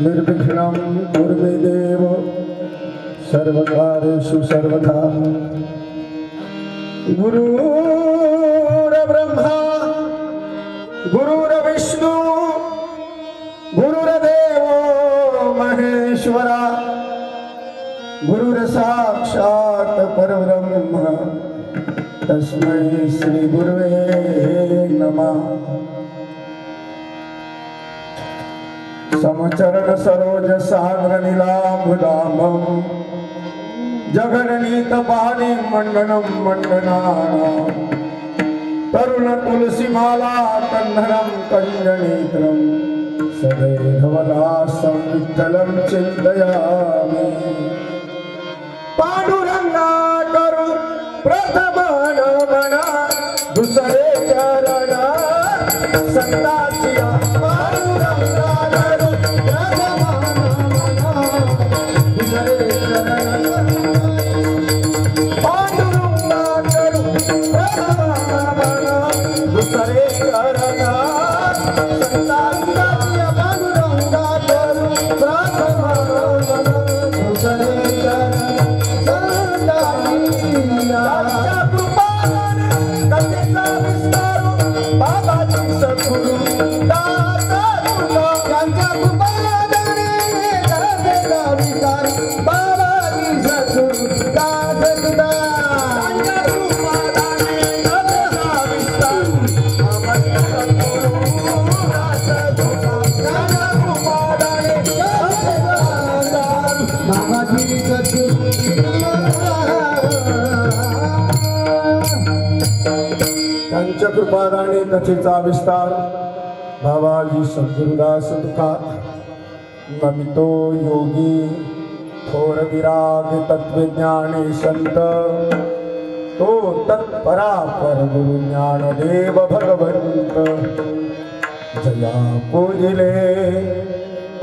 निर्विघ्नं कुर्मे देव सर्वकार्येषु सर्वदा। गुरुर्ब्रह्मा गुरुर्विष्णु गुरुर्देवो महेश्वरा गुरुर्साक्षात् परब्रह्म तस्मै श्री गुरुवे नमः। समचरण सरोज सागर नीलांबुदामं जगन्नीत पाणी मंडनं मंडनानां तरुण तुलसी माला कन्धरं कंजनेत्रं सदैवलासं विठ्ठलं चिन्तयामि। पांडुरंगा करू प्रथम नमना दुसरे चरण संताचिया पांडुरंगा कृपादाने कथेचा विस्तार बाबाजी सद्गुरुदास तुकार नमितो योगी थोर विराग तत्वज्ञानी संत तो तत्परापर गुरु ज्ञानदेव भगवंत जया पूजिले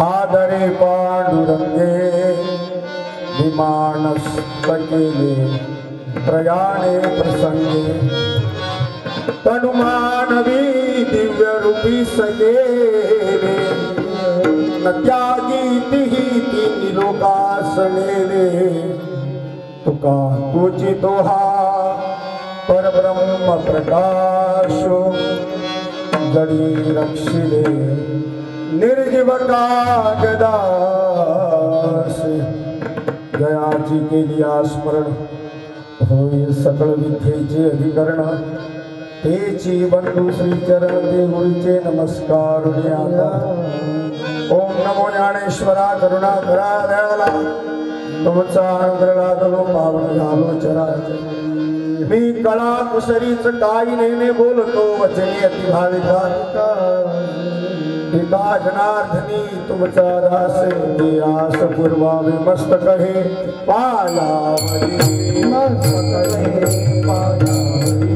आदरे पांडुरंगे विमानस्तकेले प्रयाणे प्रसंगे तनुमानवी दिव्य रूपी सगेले न त्यागी तिही तिन्ही लोकासनेले तुका तुझी तोहा परब्रह्म प्रकाश जडी रक्षिले निर्जीव कागदास जयाची केली स्मरण होय सकळ विद्येचे अधिकरण तेची बंधु श्री चरण देहुरीचे नमस्कार ओम नमो ज्ञानेश्वरा करुणा करा दयाला तुमचा अनुग्रह लादलो पावन झालो चराचर। मी कळा कुसरीच काही नेने बोलतो वचनी अति भाविका पिता जनार्दनी तुमचा दास आस पूर्वावे मस्त कहे पायावरी मस्त कहे पायावरी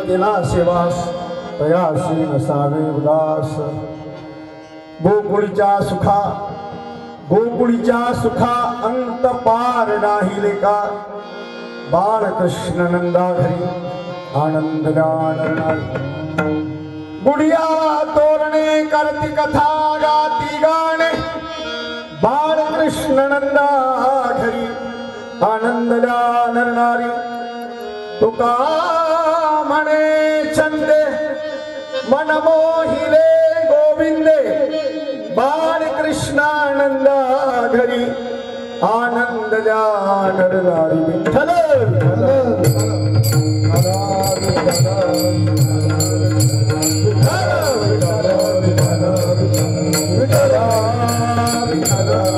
केला सेवास तयाशी नसावे उदास। गोकुळीच्या सुखा अंत पार नाही लेका बाळकृष्ण नंदा घरी आनंद गाणी गुडिया तोरणे करती कथा गाती गाणे बाळकृष्ण नंदा घरी आनंद गाणी तुका मने चंदे मन मोहिले गोविंदे बाळ कृष्णानंदा घरी आनंद नरनारी विठ्ठल विठ्ठल महाराज